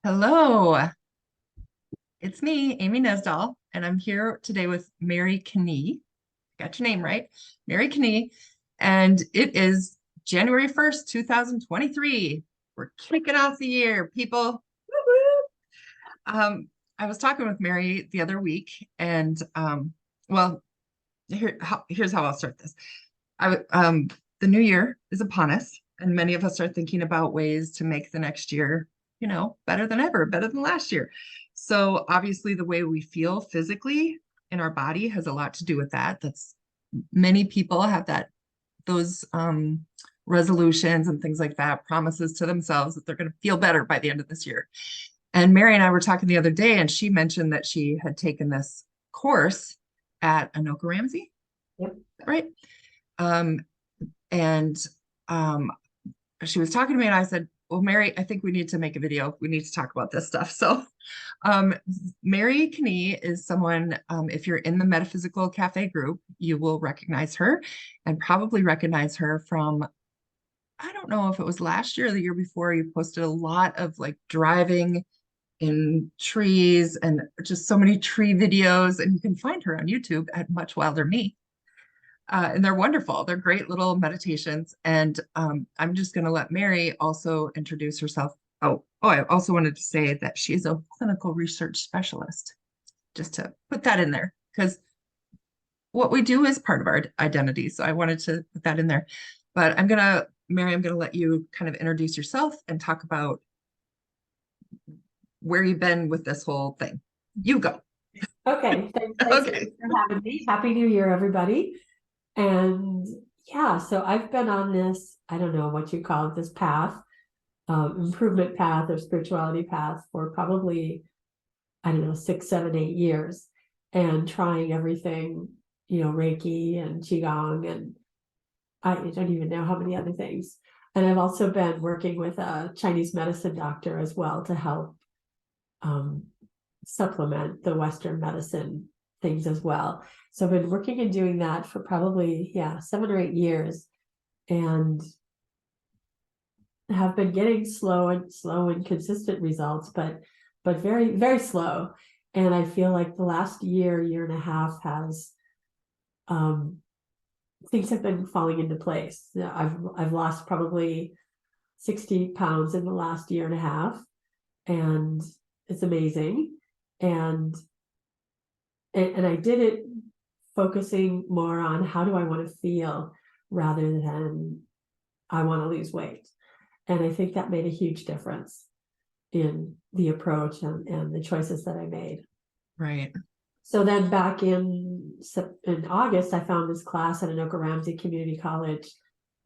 Hello, it's me, Amy Nesdahl, and I'm here today with Mary Knee. Got your name right, Mary Knee, and it is January 1st, 2023. We're kicking off the year, people. Woo-woo. I was talking with Mary the other week, and well, here's how I'll start this. The new year is upon us, and many of us are thinking about ways to make the next year, better than ever, better than last year. So obviously, the way we feel physically in our body has a lot to do with that. That's many people have those resolutions and things like that, promises to themselves that they're going to feel better by the end of this year. And Mary and I were talking the other day, and she mentioned that she had taken this course at Anoka Ramsey, Yep. right? Um, and she was talking to me, and I said, well, Mary, I think we need to make a video. We need to talk about this stuff. So Mary Knee is someone, if you're in the Metaphysical Cafe group, you will recognize her and probably recognize her from, I don't know if it was last year or the year before, you posted a lot of like driving in trees and just so many tree videos. And you can find her on YouTube at Much Wilder Me. And they're wonderful. They're great little meditations. And I'm just going to let Mary also introduce herself. I also wanted to say that she is a clinical research specialist, just to put that in there, because what we do is part of our identity. So I wanted to put that in there. But Mary, I'm going to let you kind of introduce yourself and talk about where you've been with this whole thing. You go. Okay. Thanks Okay. for having me. Happy New Year, everybody. And yeah, so I've been on this, I don't know what you call it, this path, improvement path or spirituality path for probably, I don't know, 6, 7, 8 years, and trying everything, Reiki and Qigong, and I don't even know how many other things. And I've also been working with a Chinese medicine doctor as well to help um, supplement the Western medicine things as well. So I've been working and doing that for probably, 7 or 8 years, and have been getting slow and consistent results, but very, very slow. And I feel like the last year and a half has things have been falling into place. I've lost probably 60 pounds in the last year and a half, and it's amazing. And I did it focusing more on how do I want to feel rather than I want to lose weight. And I think that made a huge difference in the approach and the choices that I made. Right. So then back in August, I found this class at Anoka Ramsey Community College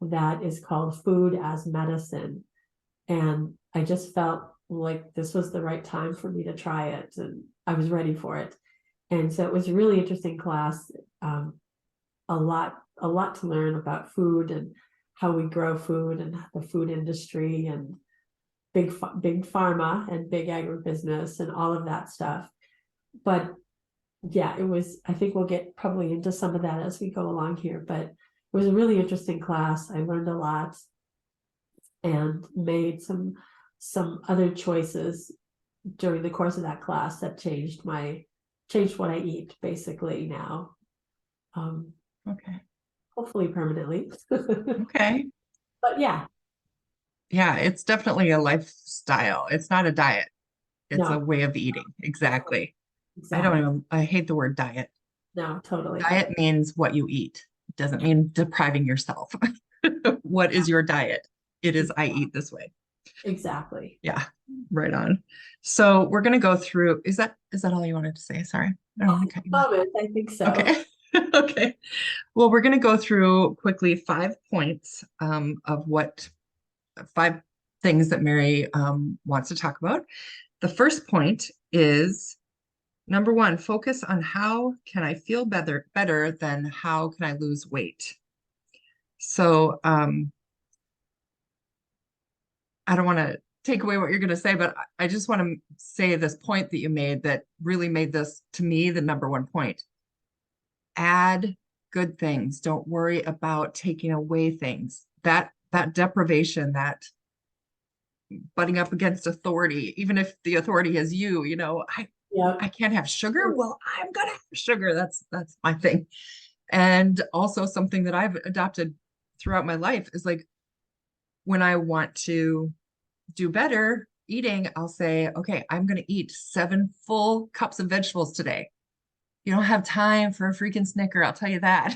that is called Food as Medicine. And I just felt like this was the right time for me to try it, and I was ready for it. And so it was a really interesting class, a lot to learn about food and how we grow food and the food industry and big pharma and big agribusiness and all of that stuff. But yeah, I think we'll get probably into some of that as we go along here, but it was a really interesting class. I learned a lot and made some other choices during the course of that class that changed what I eat basically now. Okay. Hopefully permanently. Okay. But yeah. Yeah, it's definitely a lifestyle. It's not a diet. It's a No. way of eating. Exactly. Exactly. I hate the word diet. No, totally. Diet means what you eat. It doesn't mean depriving yourself. What is your diet? It is, I eat this way. Exactly. Yeah, right on. So we're going to go through, is that all you wanted to say? Sorry. I don't want to cut you off. I think so. Okay. Okay. Well, we're going to go through quickly 5 points of what 5 things that Mary wants to talk about. The first point is number 1, focus on how can I feel better than how can I lose weight. So I don't want to take away what you're going to say, but I just want to say this point that you made that really made this, to me, the number 1 point. Add good things. Don't worry about taking away things. That deprivation, that butting up against authority, even if the authority is you, I Yep. can't have sugar. Well, I'm gonna have sugar. That's my thing. And also something that I've adopted throughout my life is like when I want to do better eating, I'll say, okay, I'm gonna eat 7 full cups of vegetables today. You don't have time for a freaking Snicker, I'll tell you that.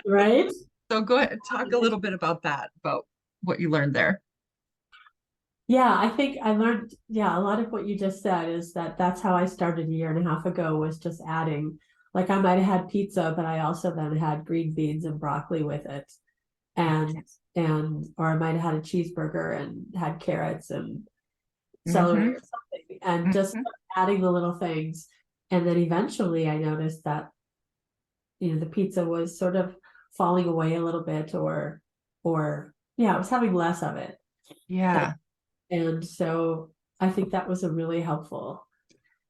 Right. So go ahead and talk a little bit about that, about what you learned there. Yeah, I think I learned, yeah, a lot of what you just said is that's how I started a year and a half ago, was just adding, like I might have had pizza, but I also then had green beans and broccoli with it. And or I might have had a cheeseburger and had carrots and celery Mm-hmm. or something, and just Mm-hmm. adding the little things. And then eventually I noticed that, the pizza was sort of falling away a little bit, or yeah, I was having less of it. Yeah. And so I think that was a really helpful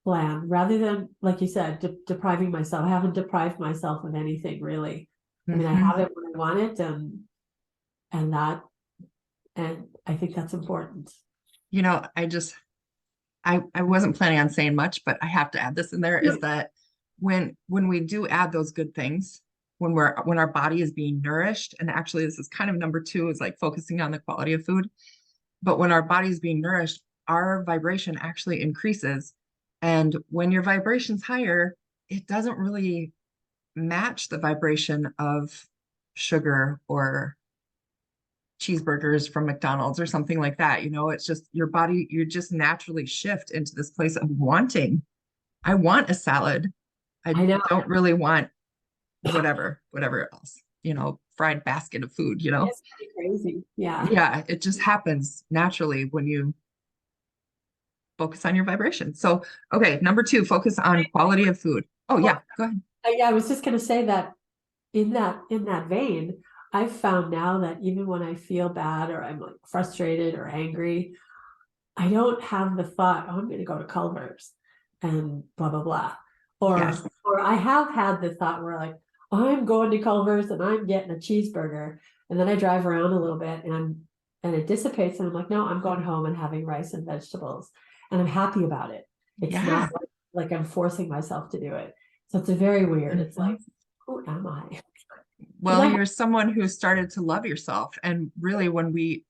plan, rather than, like you said, depriving myself. I haven't deprived myself of anything really. I mean, I Mm-hmm. have it when I want it, and that, and I think that's important. I wasn't planning on saying much, but I have to add this in there Yeah. is that when we do add those good things, when our body is being nourished, and actually this is kind of number two, is like focusing on the quality of food. But when our body is being nourished, our vibration actually increases. And when your vibration's higher, it doesn't really match the vibration of sugar or cheeseburgers from McDonald's or something like that. It's just your body, you just naturally shift into this place of wanting. I want a salad. I I know. don't really want whatever else, fried basket of food, It's pretty crazy. Yeah. Yeah, it just happens naturally when you focus on your vibration. So, okay, number two, focus on quality of food. Oh, Well, yeah, go ahead. I was just going to say that in that vein, I've found now that even when I feel bad or I'm like frustrated or angry, I don't have the thought, oh, I'm going to go to Culver's and blah blah blah. Yes. Or I have had the thought where like, oh, I'm going to Culver's and I'm getting a cheeseburger, and then I drive around a little bit and it dissipates, and I'm like, no, I'm going home and having rice and vegetables, and I'm happy about it. It's Yeah. not like I'm forcing myself to do it. So it's very weird. It's Mhm. like, who am I? Because Well, you're someone who started to love yourself. And really, when we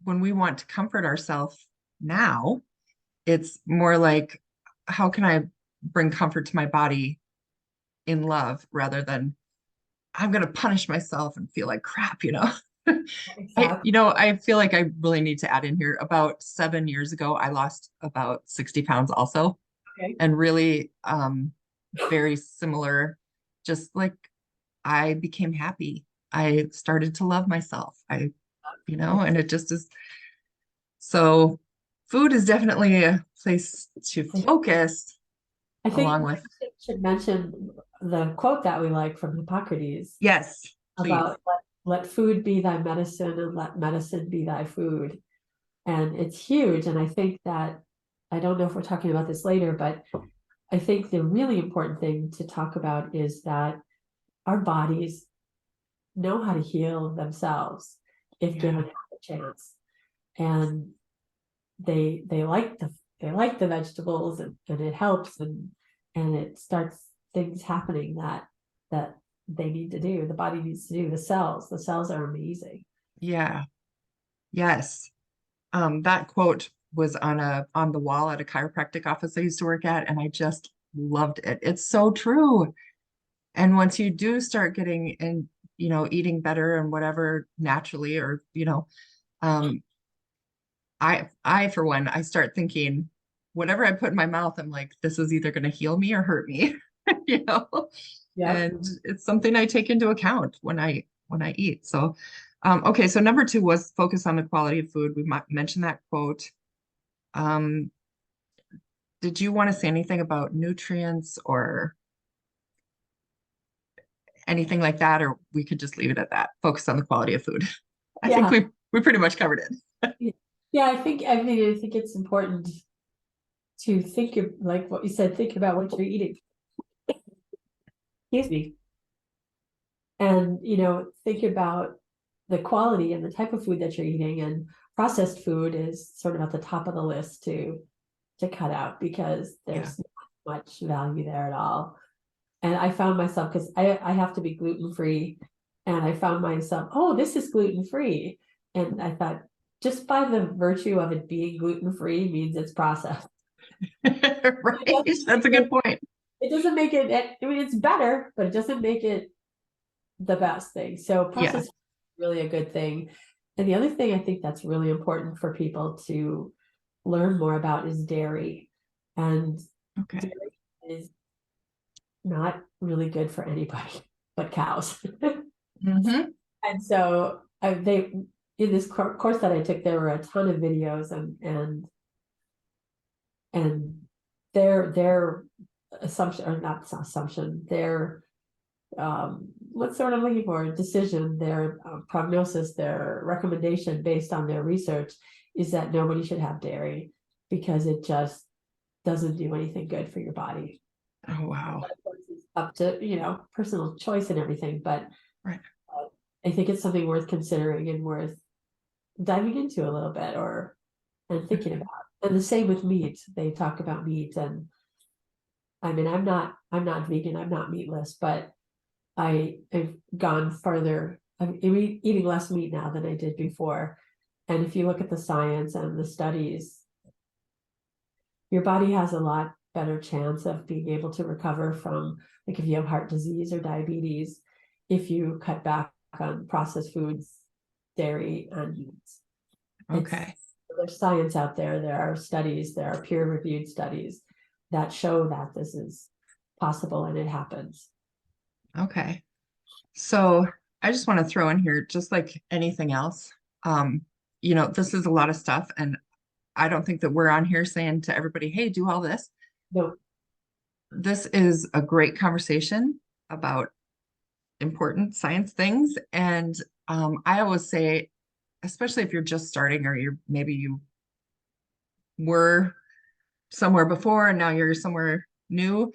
want to comfort ourselves now, it's more like, how can I bring comfort to my body in love rather than I'm going to punish myself and feel like crap. exactly. I feel like I really need to add in here. About 7 years ago, I lost about 60 pounds also, Okay. and really very similar, just like I became happy. I started to love myself. And it just is. So food is definitely a place to focus I think along we with, should mention the quote that we like from Hippocrates yes, please. about let food be thy medicine and let medicine be thy food. And it's huge. And I think that, I don't know if we're talking about this later, but I think the really important thing to talk about is that our bodies know how to heal themselves if Yeah. given a chance. And they like the vegetables, and it helps, and it starts things happening that they need to do, the body needs to do. The cells are amazing. Yeah. Yes. That quote was on the wall at a chiropractic office I used to work at, and I just loved it. It's so true. And once you do start getting and eating better and whatever naturally, or um, I for one, I start thinking whatever I put in my mouth, I'm like, this is either going to heal me or hurt me, you know. Yep. And it's something I take into account when I eat. So, okay, so number two was focus on the quality of food. We might mention that quote. Um, did you want to say anything about nutrients or anything like that, or we could just leave it at that? Focus on the quality of food. I think Yeah. we pretty much covered it. Yeah, I think it's important to think of, like what you said, think about what you're eating. Excuse me. And think about the quality and the type of food that you're eating, and processed food is sort of at the top of the list to cut out, because there's not much value there at all. And I found myself, because I have to be gluten-free, and I found myself, oh, this is gluten-free. And I thought, just by the virtue of it being gluten-free means it's processed. Right. That's a good point. It doesn't make it, I mean, it's better, but it doesn't make it the best thing. So processed is really a good thing. And the other thing I think that's really important for people to learn more about is dairy. And dairy is not really good for anybody but cows. Mm-hmm. And so they, in this course that I took, there were a ton of videos, and their assumption, or not assumption, their what's the word I'm looking for, decision, their prognosis, their recommendation based on their research is that nobody should have dairy, because it just doesn't do anything good for your body. Oh, wow. Up to, personal choice and everything, but right. I think it's something worth considering and worth diving into a little bit, and thinking about. And the same with meat. They talk about meat, and I mean, I'm not vegan, I'm not meatless, but I've gone further. I'm eating less meat now than I did before. And if you look at the science and the studies, your body has a lot better chance of being able to recover from, like, if you have heart disease or diabetes, if you cut back on processed foods, dairy, and meats. Okay. There's science out there. There are studies, there are peer-reviewed studies that show that this is possible and it happens. Okay. So I just want to throw in here, just like anything else, this is a lot of stuff, and I don't think that we're on here saying to everybody, hey, do all this. No. This is a great conversation about important science things. And I always say, especially if you're just starting, or maybe you were somewhere before and now you're somewhere new,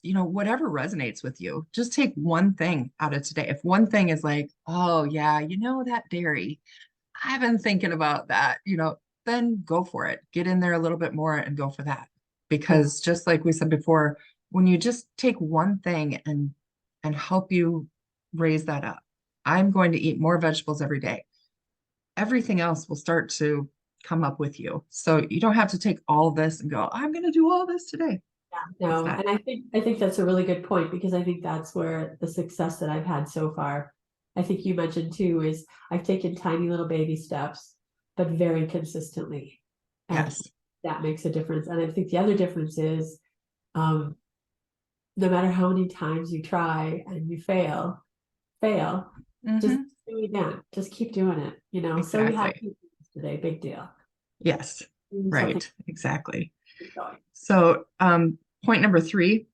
whatever resonates with you, just take one thing out of today. If one thing is like, oh yeah, that dairy, I've been thinking about that, then go for it. Get in there a little bit more and go for that. Because just like we said before, when you just take one thing and help you raise that up, I'm going to eat more vegetables every day. Everything else will start to come up with you. So you don't have to take all this and go, I'm going to do all this today. No, and I think that's a really good point, because I think that's where the success that I've had so far, I think you mentioned too, is I've taken tiny little baby steps, but very consistently. And yes. That makes a difference. And I think the other difference is, no matter how many times you try and you fail, just do it again. Just keep doing it, Exactly. So we have today, big deal. Yes. Right. Exactly. So point number 3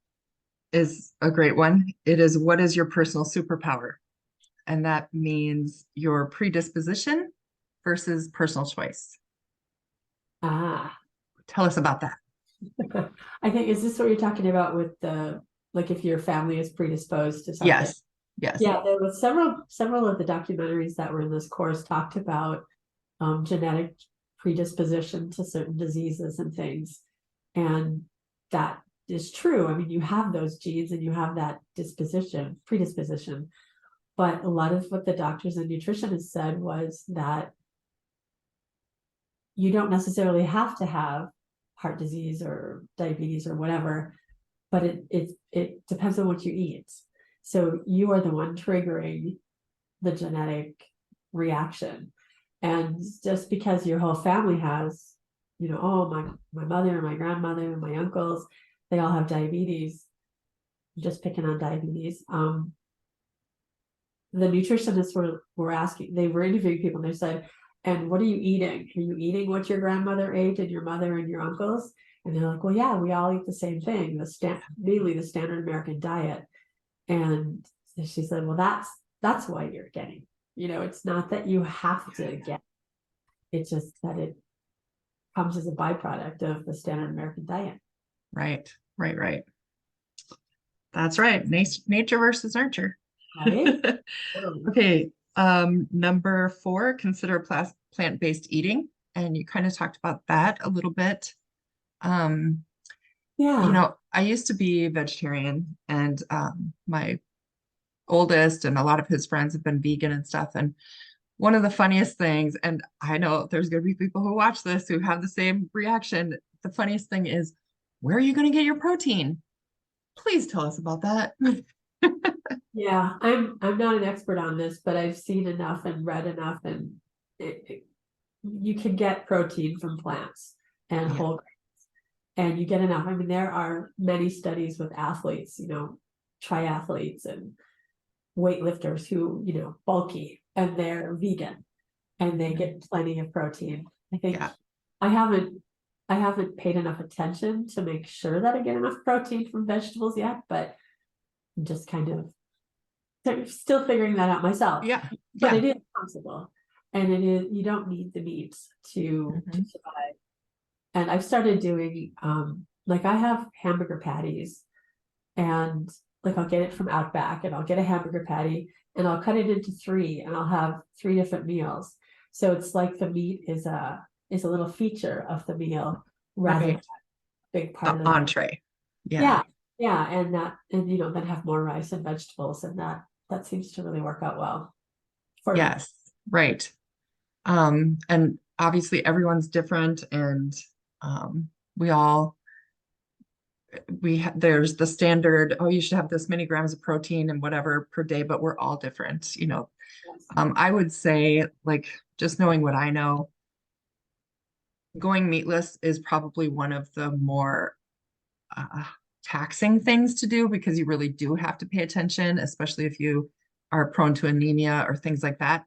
is a great one. It is, what is your personal superpower? And that means your predisposition versus personal choice. Tell us about that. I think, is this what you're talking about with like if your family is predisposed to something? Yes. Yeah, there was several of the documentaries that were in this course talked about genetic predisposition to certain diseases and things. And that is true. I mean, you have those genes and you have that predisposition. But a lot of what the doctors and nutritionists said was that you don't necessarily have to have heart disease or diabetes or whatever, but it depends on what you eat. So you are the one triggering the genetic reaction. And just because your whole family has, my mother and my grandmother and my uncles, they all have diabetes, just picking on diabetes. The nutritionists were asking, they were interviewing people, and they said, and what are you eating? Are you eating what your grandmother ate and your mother and your uncles? And they're like, well, yeah, we all eat the same thing, mainly the standard American diet. And she said, well, that's why you're getting, it's not that you have to get, it's just that it comes as a byproduct of the standard American diet. Right. That's right. Nature versus nurture. Right? Okay. Number 4, consider plant-based eating. And you kind of talked about that a little bit. Um, Yeah. I used to be vegetarian, and my oldest and a lot of his friends have been vegan and stuff. And one of the funniest things, and I know there's going to be people who watch this who have the same reaction. The funniest thing is, where are you going to get your protein? Please tell us about that. Yeah, I'm not an expert on this, but I've seen enough and read enough, and you can get protein from plants and Yeah, whole grains, and you get enough. I mean, there are many studies with athletes, triathletes and weightlifters who, bulky and they're vegan and they get plenty of protein. I think yeah, I haven't I haven't paid enough attention to make sure that I get enough protein from vegetables yet, but I'm just kind of still figuring that out myself. yeah, But yeah. it is possible. And it is, you don't need the meat to Mhm. survive. And I've started doing like I have hamburger patties, and like I'll get it from Outback and I'll get a hamburger patty and I'll cut it into three and I'll have three different meals. So it's like the meat is a little feature of the meal rather than Right. a big The part of. entree. Yeah. Yeah, yeah, and then have more rice and vegetables, and that seems to really work out well for me. Yes. Right. And obviously everyone's different, and um, we all there's the standard, oh, you should have this many grams of protein and whatever per day, but we're all different. Yes. I would say, like, just knowing what I know, going meatless is probably one of the more uh, taxing things to do, because you really do have to pay attention, especially if you are prone to anemia or things like that.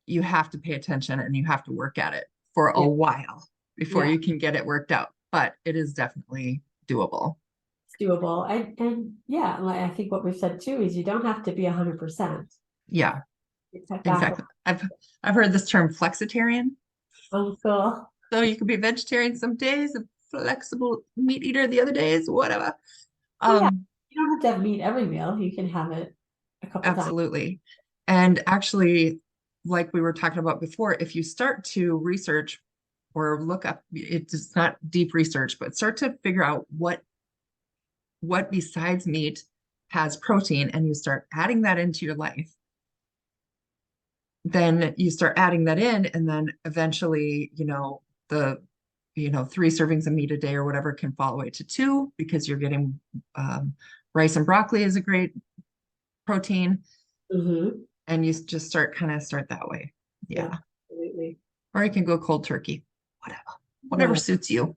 You have to pay attention and you have to work at it for a Yeah, while before yeah, you can get it worked out, but it is definitely doable. it's doable, and yeah, like I think what we've said too is you don't have to be 100%. Yeah, You cut back exactly. I've heard this term flexitarian. on cool. So you could be vegetarian some days, a flexible meat eater the other days, whatever. Oh yeah, Um, you don't have to have meat every meal. You can have it a couple times. Absolutely. And actually, like we were talking about before, if you start to research or look up, it's not deep research, but start to figure out what besides meat has protein, and you start adding that into your life, then you start adding that in, and then eventually, the 3 servings of meat a day or whatever can fall away to 2, because you're getting rice and broccoli is a great protein, Mm-hmm. and you just start that way. Yeah, Yeah. absolutely. Or you can go cold turkey, whatever Yeah, suits you.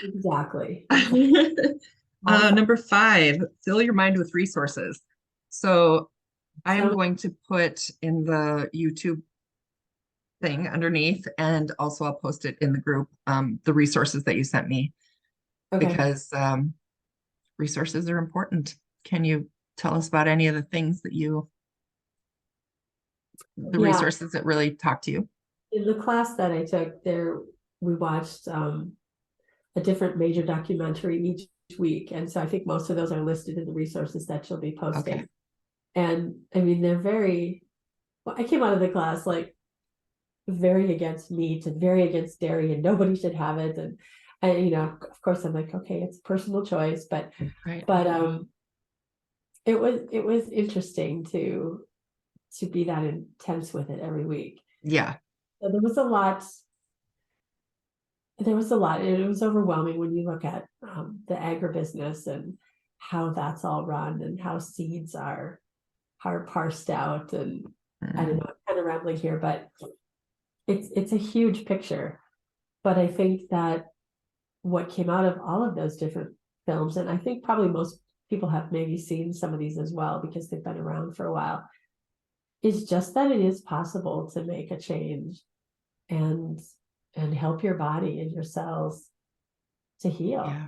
exactly. Exactly. Awesome. Number 5, fill your mind with resources. So I am So, going to put in the YouTube thing underneath, and also I'll post it in the group, the resources that you sent me, okay. because resources are important. Can you tell us about any of the things the Yeah, resources that really talk to you? in the class that I took there, we watched a different major documentary each week. And so I think most of those are listed in the resources that you'll be Okay. posting. And I mean, well, I came out of the class like very against meat and very against dairy and nobody should have it. And of course I'm like, okay, it's personal choice, but, Right. but, it was interesting to be that intense with it every week. Yeah. So there was a lot. It was overwhelming when you look at the agribusiness and how that's all run and how seeds are parsed out. And I don't Mm, know, I'm kind of rambling here, but it's a huge picture. But I think that what came out of all of those different films, and I think probably most people have maybe seen some of these as well because they've been around for a while, is just that it is possible to make a change and help your body and your cells to heal. yeah.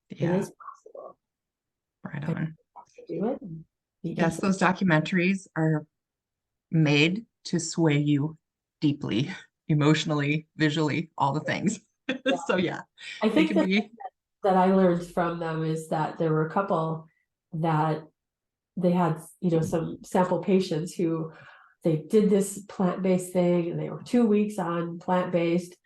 It Yeah. is possible. Right And on. you have to do it. And be Yes, those consistent. documentaries are made to sway you deeply, emotionally, visually, all the things. Yeah. So yeah, I they think can the be. that I learned from them is that there were a couple that they had, some sample patients who they did this plant-based thing and they were 2 weeks on plant-based,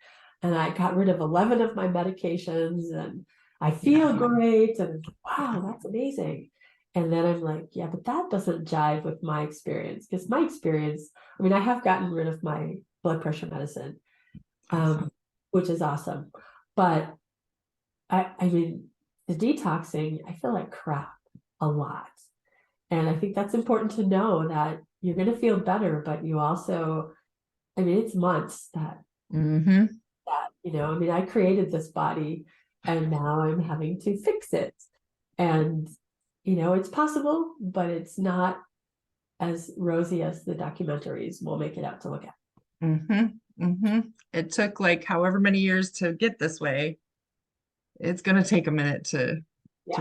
and I got rid of 11 of my medications and I feel great. And wow, that's amazing. And then I'm like, yeah, but that doesn't jive with my experience, because my experience, I mean, I have gotten rid of my blood pressure medicine, which is awesome. But I mean, the detoxing, I feel like crap a lot. And I think that's important to know, that you're going to feel better, but you also, I mean, it's months that, I mean, I created this body and now I'm having to fix it. And, it's possible, but it's not as rosy as the documentaries will make it out to look at. It took like however many years to get this way. It's going to take a minute to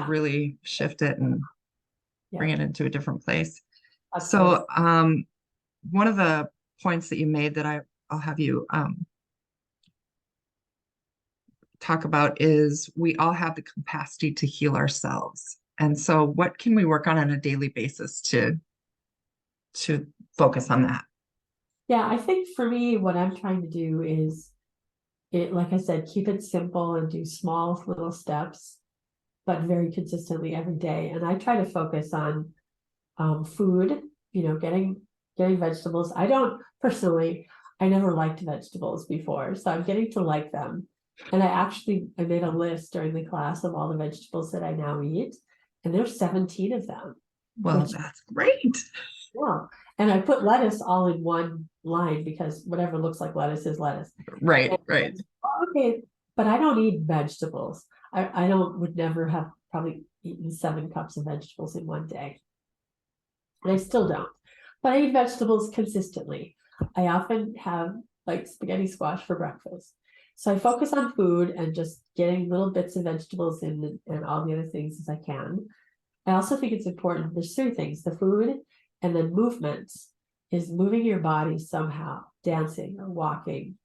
really shift it and bring it into a different place. So one of the points that you made that I'll have you talk about is we all have the capacity to heal ourselves. And so what can we work on a daily basis to focus on that? Yeah, I think for me, what I'm trying to do is, like I said, keep it simple and do small little steps, but very consistently every day. And I try to focus on food, getting vegetables. I don't personally, I never liked vegetables before, so I'm getting to like them. And I made a list during the class of all the vegetables that I now eat, and there's 17 of them. Well, that's great. Yeah. And I put lettuce all in one line, because whatever looks like lettuce is lettuce. Right. Okay, but I don't eat vegetables. I would never have probably eaten 7 cups of vegetables in one day. And I still don't. But I eat vegetables consistently. I often have like spaghetti squash for breakfast. So I focus on food and just getting little bits of vegetables in, and all the other things as I can. I also think it's important. There's 3 things: the food, and then movement is moving your body somehow, dancing or walking,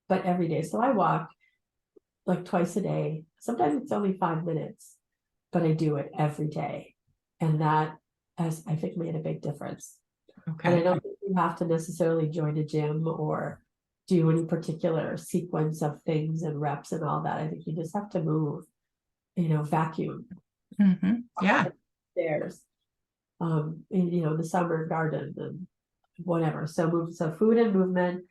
but every day. So I walk like twice a day. Sometimes it's only 5 minutes, but I do it every day. And that has, I think, made a big difference. Okay. And I don't think you have to necessarily join a gym or do any particular sequence of things and reps and all that. I think you just have to move, vacuum. Yeah. Stairs, in the summer garden and whatever. So food and movement.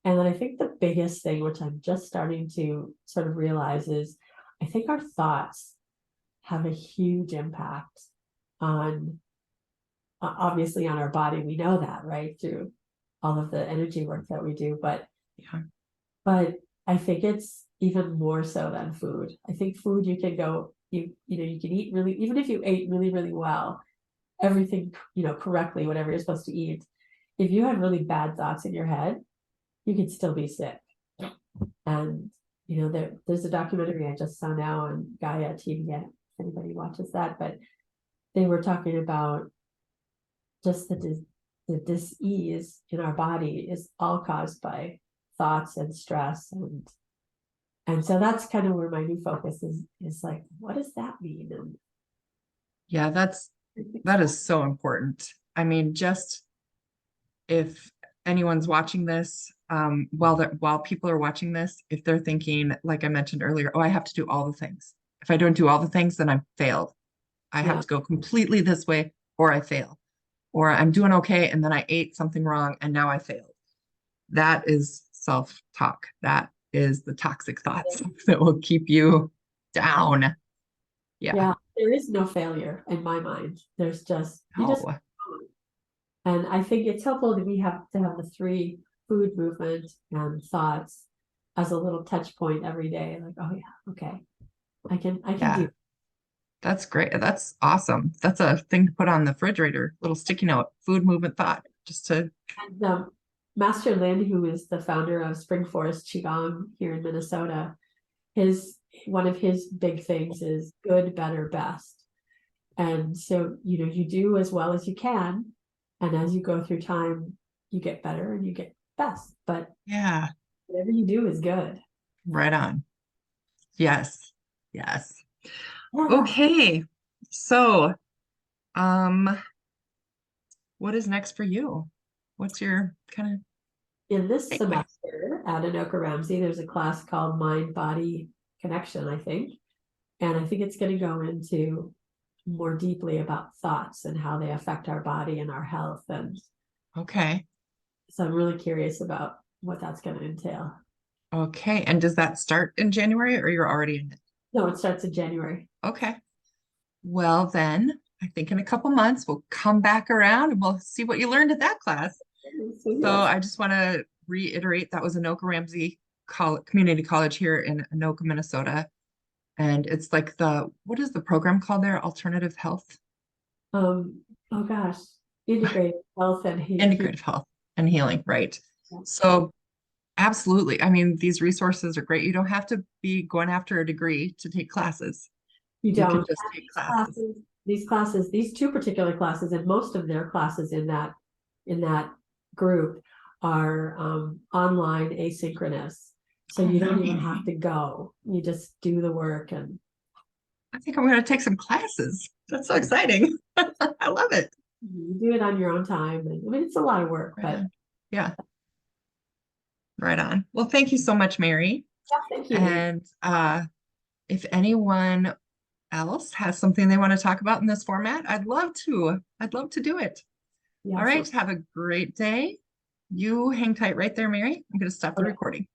And then I think the biggest thing, which I'm just starting to sort of realize, is I think our thoughts have a huge impact on, obviously, on our body. We know that, right, through all of the energy work that we do. But I think it's even more so than food. I think food, you can go, you can eat really, even if you ate really, really well, everything, correctly, whatever you're supposed to eat. If you have really bad thoughts in your head, you can still be sick. And, there's a documentary I just saw now on Gaia TV, if anybody watches that, but they were talking about just the dis-ease in our body is all caused by thoughts and stress. And so that's kind of where my new focus is like, what does that mean? And yeah, that is so important. I mean, just if anyone's watching this, while people are watching this, if they're thinking, like I mentioned earlier, oh, I have to do all the things. If I don't do all the things, then I've failed. I have to go completely this way or I fail. Or I'm doing okay and then I ate something wrong and now I failed. That is self-talk. That is the toxic thoughts that will keep you down. Yeah, there is no failure in my mind. There's just, and I think it's helpful that we have to have the 3: food, movement, and thoughts as a little touch point every day. Like, oh yeah, okay, I can do. That's great. That's awesome. That's a thing to put on the refrigerator, little sticky note, food, movement, thought, just to. And Master Lin, who is the founder of Spring Forest Qigong here in Minnesota, one of his big things is good, better, best. And so, you do as well as you can. And as you go through time, you get better and you get best. But whatever you do is good. Right on. Yes. Okay. So, what is next for you? What's your kind of In this takeaway? semester at Anoka Ramsey, there's a class called Mind Body Connection, I think. And I think it's going to go into more deeply about thoughts and how they affect our body and our health. And Okay. so I'm really curious about what that's going to entail. Okay. And does that start in January or you're already in it? No, it starts in January. Okay. Well, then I think in a couple months we'll come back around and we'll see what you learned at that class. So, So yes, I just want to reiterate that was Anoka Ramsey Community College here in Anoka, Minnesota. And it's like what is the program called there? Alternative Health, oh gosh, integrated health and Integrative Health and Healing, right? yeah. So absolutely. I mean, these resources are great. You don't have to be going after a degree to take classes. You You can don't. just And take classes. these two particular classes, and most of their classes in that group are online asynchronous. So Oh, you don't even nice. have to go. You just do the work and I think I'm going to take some classes. That's so exciting. I love it. you do it on your own time. And I mean, it's a lot of work, Right but on. Yeah, right on. Well, thank you so much, Mary. yeah, thank you. And if anyone else has something they want to talk about in this format, I'd love to. I'd love to do it. All Yeah, right, so have a great day. You hang tight right there, Mary. I'm going to stop the okay. recording.